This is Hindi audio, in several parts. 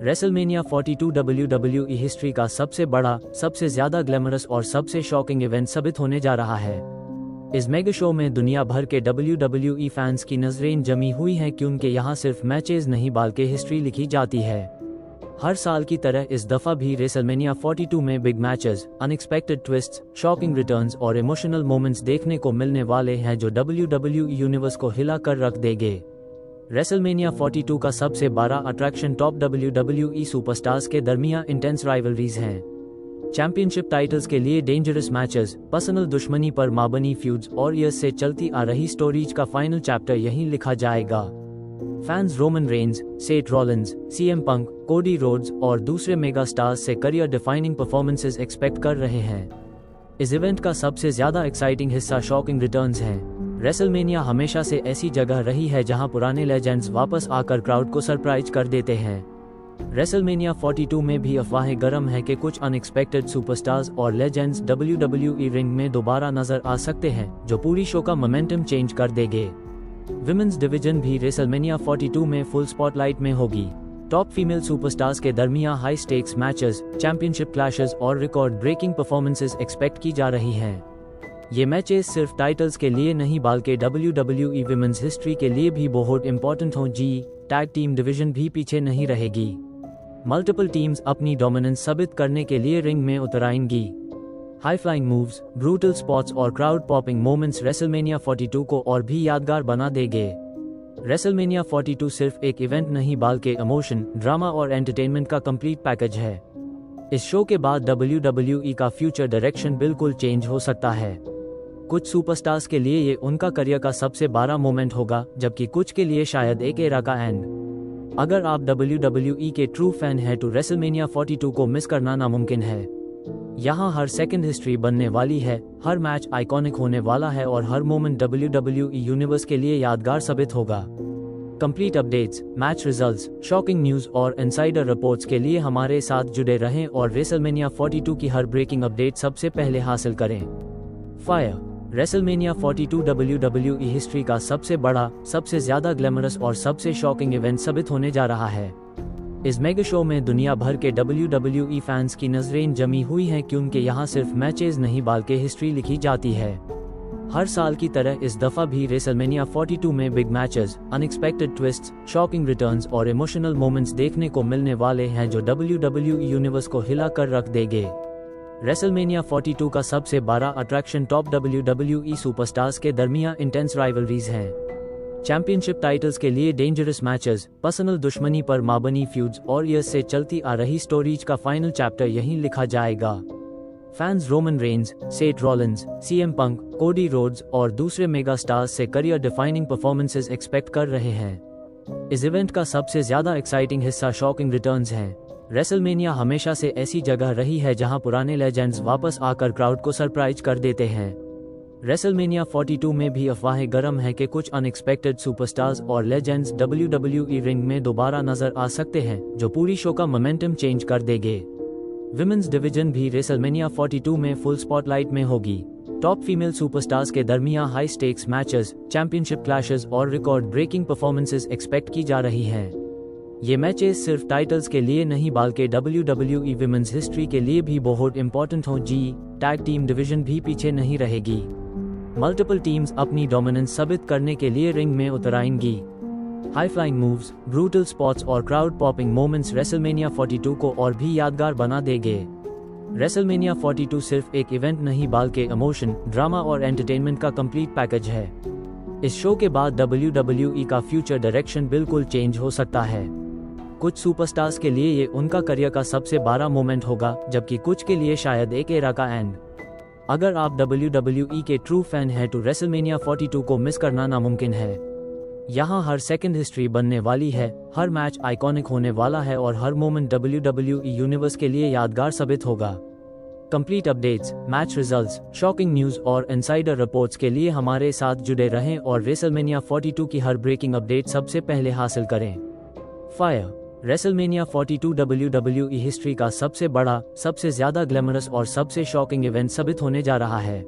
रेसलमेनिया 42 WWE हिस्ट्री का सबसे बड़ा, सबसे ज्यादा ग्लैमरस और सबसे शॉकिंग इवेंट साबित होने जा रहा है। इस मेगा शो में दुनिया भर के WWE फैंस की नजरें जमी हुई हैं क्योंकि यहाँ सिर्फ मैचेस नहीं बल्कि हिस्ट्री लिखी जाती है। हर साल की तरह इस दफा भी रेसलमेनिया 42 में big matches, unexpected twists, shocking returns और इमोशनल मोमेंट्स देखने को मिलने वाले हैं जो WWE यूनिवर्स को हिला कर रख देंगे। रेसलमेनिया 42 का सबसे बड़ा अट्रैक्शन टॉप WWE सुपरस्टार्स के दरमियान इंटेंस राइवलरीज हैं। चैंपियनशिप टाइटल्स के लिए डेंजरस मैचेस, पर्सनल दुश्मनी पर मबनी फ्यूड्स और ईयर्स से चलती आ रही स्टोरीज का फाइनल चैप्टर यहीं लिखा जाएगा। Fans Roman Reigns, Seth Rollins, CM पंक, कोडी रोड्स और दूसरे मेगा स्टार्स से करियर डिफाइनिंग परफॉर्मेंसेस एक्सपेक्ट कर रहे हैं। इस इवेंट का सबसे ज्यादा एक्साइटिंग हिस्सा शॉकिंग रिटर्न्स हैं। रेसलमेनिया हमेशा से ऐसी जगह रही है जहां पुराने लेजेंड्स वापस आकर क्राउड को सरप्राइज कर देते हैं। रेसलमेनिया 42 में भी अफवाहें गर्म है कि कुछ अनएक्सपेक्टेड सुपरस्टार्स और लेजेंड्स WWE रिंग में दोबारा नजर आ सकते हैं जो पूरी शो का मोमेंटम चेंज कर देंगे। विमेंस डिवीजन भी रेसलमेनिया 42 में फुल स्पॉटलाइट में होगी। टॉप फीमेल सुपरस्टार्स के दरमियान high stakes matches, championship clashes और रिकॉर्ड ब्रेकिंग परफॉर्मेंसेस एक्सपेक्ट की जा रही हैं। ये मैचेस सिर्फ टाइटल्स के लिए नहीं बल्कि WWE विमेंस हिस्ट्री के लिए भी बहुत इंपॉर्टेंट हों। टैग टीम डिवीजन भी पीछे नहीं रहेगी। मल्टीपल टीम्स अपनी डोमिनेंस साबित करने के लिए रिंग में उतर आएंगी। High flying moves, brutal spots और क्राउड पॉपिंग मोमेंट्स रेसलमेनिया 42 को और भी यादगार बना देंगे। रेसलमेनिया 42 सिर्फ एक इवेंट नहीं बल्कि इमोशन, ड्रामा और एंटरटेनमेंट का कंप्लीट पैकेज है। इस शो के बाद WWE का फ्यूचर डायरेक्शन बिल्कुल चेंज हो सकता है। कुछ सुपरस्टार्स के लिए ये उनका करियर का सबसे बड़ा मोमेंट होगा, जबकि कुछ के लिए शायद एक एरा का एंड। अगर आप WWE के ट्रू फैन हैं तो रेसलमेनिया 42 को मिस करना नामुमकिन है। यहाँ हर सेकंड हिस्ट्री बनने वाली है, हर मैच आइकॉनिक होने वाला है और हर मोमेंट WWE यूनिवर्स के लिए यादगार साबित होगा। Complete updates, match results, shocking news और इनसाइडर रिपोर्ट्स के लिए हमारे साथ जुड़े रहें और रेसलमेनिया 42 की हर ब्रेकिंग अपडेट सबसे पहले हासिल करें। फायर रेसलमेनिया 42 WWE हिस्ट्री का सबसे बड़ा, सबसे ज्यादा ग्लैमरस और सबसे शॉकिंग इवेंट साबित होने जा रहा है। इस मेगा शो में दुनिया भर के WWE फैंस की नजरें जमी हुई हैं क्योंकि यहाँ सिर्फ मैचेस नहीं बल्कि हिस्ट्री लिखी जाती है। हर साल की तरह इस दफा भी रेसलमेनिया 42 में big matches, unexpected twists, shocking returns और इमोशनल मोमेंट्स देखने को मिलने वाले हैं जो WWE यूनिवर्स को हिला कर रख देंगे। रेसलमेनिया 42 का सबसे बड़ा अट्रैक्शन टॉप WWE सुपरस्टार्स के दरमियान इंटेंस राइवलरीज हैं। चैंपियनशिप टाइटल्स के लिए डेंजरस मैचेस, पर्सनल दुश्मनी पर मबनी फ्यूड्स और ईयर्स से चलती आ रही स्टोरीज का फाइनल चैप्टर यहीं लिखा जाएगा। Fans Roman Reigns, Seth Rollins, CM पंक, कोडी रोड्स और दूसरे मेगा स्टार्स से करियर डिफाइनिंग परफॉर्मेंसेस एक्सपेक्ट कर रहे हैं। इस इवेंट का सबसे ज्यादा एक्साइटिंग हिस्सा शॉकिंग रिटर्न्स हैं। रेसलमेनिया हमेशा से ऐसी जगह रही है जहां पुराने लेजेंड्स वापस आकर क्राउड को सरप्राइज कर देते हैं। रेसलमेनिया 42 में भी अफवाहें गर्म है कि कुछ अनएक्सपेक्टेड सुपरस्टार्स और लेजेंड्स WWE रिंग में दोबारा नजर आ सकते हैं जो पूरी शो का मोमेंटम चेंज कर देंगे। विमेंस डिवीजन भी रेसलमेनिया 42 में फुल स्पॉटलाइट में होगी। टॉप फीमेल सुपरस्टार्स के दरमियान high stakes matches, championship clashes और रिकॉर्ड ब्रेकिंग परफॉर्मेंसेस एक्सपेक्ट की जा रही हैं। ये मैचेस सिर्फ टाइटल्स के लिए नहीं बल्कि WWE विमेंस हिस्ट्री के लिए भी बहुत इंपॉर्टेंट हों। टैग टीम डिवीजन भी पीछे नहीं रहेगी। मल्टीपल टीम्स अपनी डोमिनेंस साबित करने के लिए रिंग में उतर आएंगी। High flying moves, brutal spots और क्राउड पॉपिंग मोमेंट्स रेसलमेनिया 42 को और भी यादगार बना देंगे। रेसलमेनिया 42 सिर्फ एक इवेंट नहीं बल्कि इमोशन, ड्रामा और एंटरटेनमेंट का कंप्लीट पैकेज है। इस शो के बाद WWE का फ्यूचर डायरेक्शन बिल्कुल चेंज हो सकता है। कुछ सुपरस्टार्स के लिए ये उनका करियर का सबसे बड़ा मोमेंट होगा, जबकि कुछ के लिए शायद एक एरा का एंड। अगर आप WWE के ट्रू फैन हैं तो रेसलमेनिया 42 को मिस करना नामुमकिन है। यहाँ हर सेकंड हिस्ट्री बनने वाली है, हर मैच आइकॉनिक होने वाला है और हर मोमेंट WWE यूनिवर्स के लिए यादगार साबित होगा। Complete updates, match results, shocking news और इनसाइडर रिपोर्ट्स के लिए हमारे साथ जुड़े रहें और रेसलमेनिया 42 की हर ब्रेकिंग अपडेट सबसे पहले हासिल करें। फायर रेसलमेनिया 42 WWE हिस्ट्री का सबसे बड़ा, सबसे ज्यादा ग्लैमरस और सबसे शॉकिंग इवेंट साबित होने जा रहा है।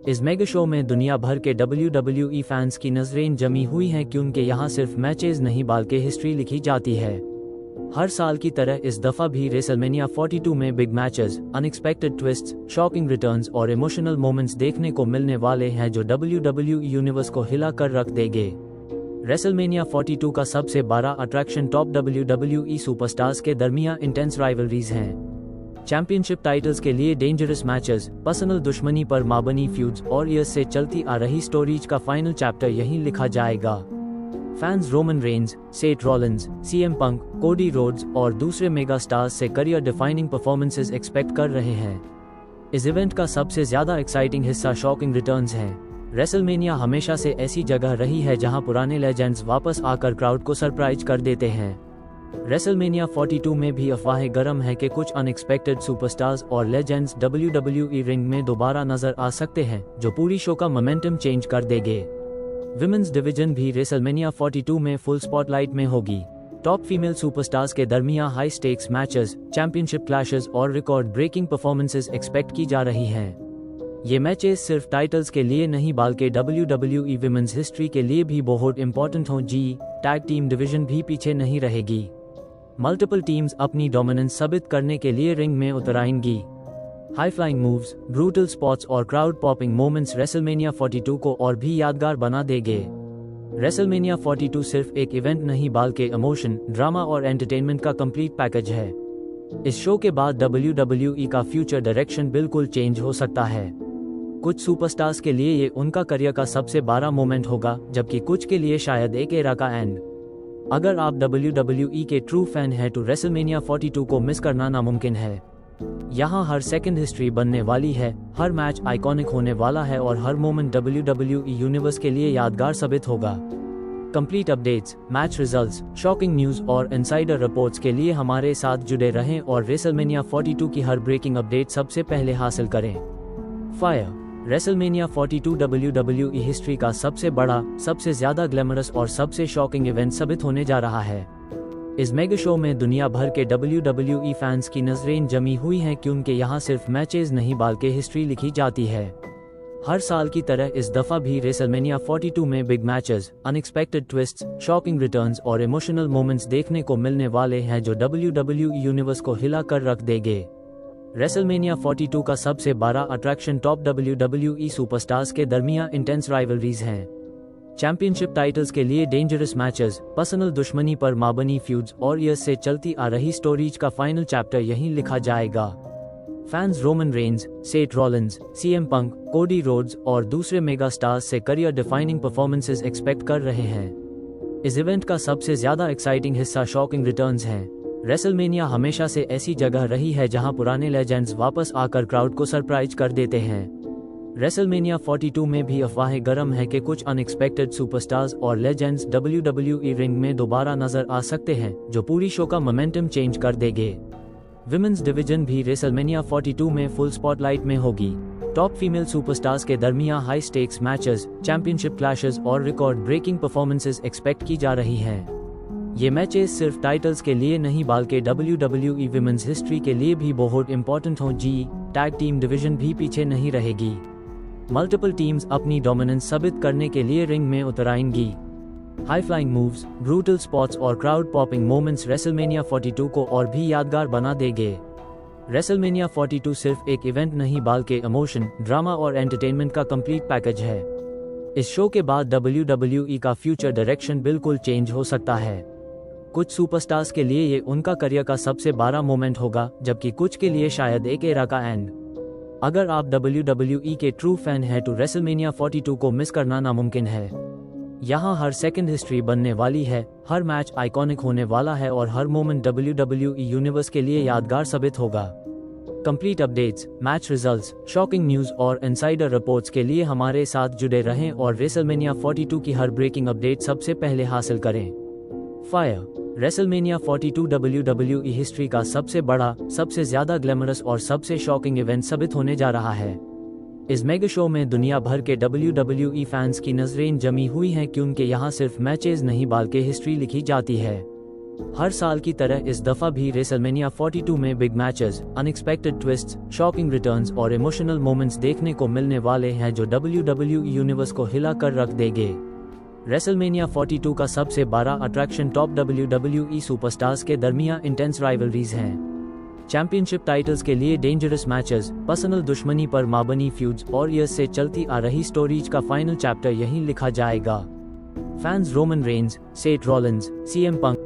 इस मेगा शो में दुनिया भर के WWE फैंस की नजरें जमी हुई हैं क्योंकि यहाँ सिर्फ मैचेस नहीं बल्कि हिस्ट्री लिखी जाती है। हर साल की तरह इस दफा भी रेसलमेनिया 42 में big matches, unexpected twists, shocking returns और इमोशनल मोमेंट्स देखने को मिलने वाले हैं जो WWE यूनिवर्स को हिला कर रख देंगे। रेसलमेनिया 42 का सबसे बड़ा अट्रैक्शन टॉप WWE सुपरस्टार्स के दरमियान इंटेंस राइवलरीज हैं। चैंपियनशिप टाइटल्स के लिए डेंजरस मैचेस, पर्सनल दुश्मनी पर माबनी फ्यूड्स और ईयर्स से चलती आ रही स्टोरीज का फाइनल चैप्टर यहीं लिखा जाएगा। Fans Roman Reigns, Seth Rollins, CM पंक, कोडी रोड्स और दूसरे मेगा स्टार्स से करियर डिफाइनिंग परफॉर्मेंसेस एक्सपेक्ट कर रहे हैं। इस इवेंट का सबसे ज्यादा एक्साइटिंग हिस्सा शॉकिंग रिटर्न्स हैं। रेसलमेनिया हमेशा से ऐसी जगह रही है जहां पुराने लेजेंड्स वापस आकर क्राउड को सरप्राइज कर देते हैं। रेसलमेनिया 42 में भी अफवाहें गर्म है कि कुछ अनएक्सपेक्टेड सुपरस्टार्स और लेजेंड्स WWE रिंग में दोबारा नजर आ सकते हैं, जो पूरी शो का मोमेंटम चेंज कर देंगे। विमेंस डिवीजन भी रेसलमेनिया 42 में फुल स्पॉटलाइट में होगी। टॉप फीमेल सुपरस्टार्स के दरमियान high stakes matches, championship clashes और रिकॉर्ड ब्रेकिंग परफॉर्मेंसेस एक्सपेक्ट की जा रही हैं। ये मैचेस सिर्फ टाइटल्स के लिए नहीं बल्कि WWE विमेंस हिस्ट्री के लिए भी बहुत इंपॉर्टेंट हों। टैग टीम डिवीजन भी पीछे नहीं रहेगी। मल्टीपल टीम्स अपनी डोमिनेंस साबित करने के लिए रिंग में उतर आएंगी। High flying moves, brutal spots और क्राउड पॉपिंग मोमेंट्स रेसलमेनिया 42 को और भी यादगार बना देंगे। रेसलमेनिया 42 सिर्फ एक इवेंट नहीं बल्कि इमोशन, ड्रामा और एंटरटेनमेंट का कंप्लीट पैकेज है। इस शो के बाद WWE का फ्यूचर डायरेक्शन बिल्कुल चेंज हो सकता है। कुछ सुपरस्टार्स के लिए ये उनका करियर का सबसे बड़ा मोमेंट होगा, जबकि कुछ के लिए शायद एक एरा का एंड। अगर आप WWE के ट्रू फैन हैं तो रेसलमेनिया 42 को मिस करना नामुमकिन है। यहाँ हर सेकंड हिस्ट्री बनने वाली है, हर मैच आइकॉनिक होने वाला है और हर मोमेंट WWE यूनिवर्स के लिए यादगार साबित होगा। Complete updates, match results, shocking news और इनसाइडर रिपोर्ट्स के लिए हमारे साथ जुड़े रहें और रेसलमेनिया 42 की हर ब्रेकिंग अपडेट सबसे पहले हासिल करें। फायर रेसलमेनिया 42 WWE हिस्ट्री का सबसे बड़ा, सबसे ज्यादा ग्लैमरस और सबसे शॉकिंग इवेंट साबित होने जा रहा है। इस मेगा शो में दुनिया भर के WWE फैंस की नजरें जमी हुई हैं क्योंकि यहाँ सिर्फ मैचेस नहीं बल्कि हिस्ट्री लिखी जाती है। हर साल की तरह इस दफा भी रेसलमेनिया 42 में big matches, unexpected twists, shocking returns और इमोशनल मोमेंट्स देखने को मिलने वाले हैं जो WWE यूनिवर्स को हिला कर रख देंगे। रेसलमेनिया 42 का सबसे बड़ा अट्रैक्शन टॉप WWE सुपरस्टार्स के दरमियान इंटेंस राइवलरीज हैं। चैंपियनशिप टाइटल्स के लिए डेंजरस मैचेस, पर्सनल दुश्मनी पर माबनी फ्यूड्स और ईयर्स से चलती आ रही स्टोरीज का फाइनल चैप्टर यहीं लिखा जाएगा। Fans Roman Reigns, Seth Rollins, CM पंक, कोडी रोड्स और दूसरे मेगा स्टार्स से करियर डिफाइनिंग परफॉर्मेंसेस एक्सपेक्ट कर रहे हैं। इस इवेंट का सबसे ज्यादा एक्साइटिंग हिस्सा शॉकिंग रिटर्न्स हैं। रेसलमेनिया हमेशा से ऐसी जगह रही है जहां पुराने लेजेंड्स वापस आकर क्राउड को सरप्राइज कर देते हैं। रेसलमेनिया 42 में भी अफवाहें गर्म है कि कुछ अनएक्सपेक्टेड सुपरस्टार्स और लेजेंड्स WWE रिंग में दोबारा नजर आ सकते हैं, जो पूरी शो का मोमेंटम चेंज कर देंगे। विमेंस डिवीजन भी रेसलमेनिया 42 में फुल स्पॉटलाइट में होगी। टॉप फीमेल सुपरस्टार्स के दरमियान high stakes matches, championship clashes और रिकॉर्ड ब्रेकिंग परफॉर्मेंसेस एक्सपेक्ट की जा रही हैं। ये मैचेस सिर्फ टाइटल्स के लिए नहीं बल्कि WWE विमेंस हिस्ट्री के लिए भी बहुत इंपॉर्टेंट हों। टैग टीम डिवीजन भी पीछे नहीं रहेगी। मल्टीपल टीम्स अपनी डोमिनेंस साबित करने के लिए रिंग में उतर आएंगी। High flying moves, brutal spots और क्राउड पॉपिंग मोमेंट्स रेसलमेनिया 42 को और भी यादगार बना देंगे। रेसलमेनिया 42 सिर्फ एक इवेंट नहीं बल्कि इमोशन, ड्रामा और एंटरटेनमेंट का कंप्लीट पैकेज है। इस शो के बाद WWE का फ्यूचर डायरेक्शन बिल्कुल चेंज हो सकता है। कुछ सुपरस्टार्स के लिए ये उनका करियर का सबसे बड़ा मोमेंट होगा, जबकि कुछ के लिए शायद एक एरा का एंड। अगर आप WWE के ट्रू फैन हैं तो रेसलमेनिया 42 को मिस करना नामुमकिन है। यहाँ हर सेकंड हिस्ट्री बनने वाली है, हर मैच आइकॉनिक होने वाला है और हर मोमेंट WWE यूनिवर्स के लिए यादगार साबित होगा। Complete updates, match results, shocking news और इनसाइडर रिपोर्ट्स के लिए हमारे साथ जुड़े रहें और रेसलमेनिया 42 की हर ब्रेकिंग अपडेट सबसे पहले हासिल करें। फायर रेसलमेनिया 42 WWE हिस्ट्री का सबसे बड़ा, सबसे ज्यादा ग्लैमरस और सबसे शॉकिंग इवेंट साबित होने जा रहा है। इस मेगा शो में दुनिया भर के WWE फैंस की नजरें जमी हुई हैं क्योंकि यहाँ सिर्फ मैचेस नहीं बल्कि हिस्ट्री लिखी जाती है। हर साल की तरह इस दफा भी रेसलमेनिया 42 में big matches, unexpected twists, shocking returns और इमोशनल मोमेंट्स देखने को मिलने वाले हैं जो WWE यूनिवर्स को हिला कर रख देंगे। रेसलमेनिया 42 का सबसे बड़ा अट्रैक्शन टॉप WWE सुपरस्टार्स के दरमियान इंटेंस राइवलरीज हैं। चैंपियनशिप टाइटल्स के लिए डेंजरस मैचेस, पर्सनल दुश्मनी पर माबनी फ्यूड्स और ईयर्स से चलती आ रही स्टोरीज का फाइनल चैप्टर यहीं लिखा जाएगा। Fans Roman Reigns, Seth Rollins, CM पंक,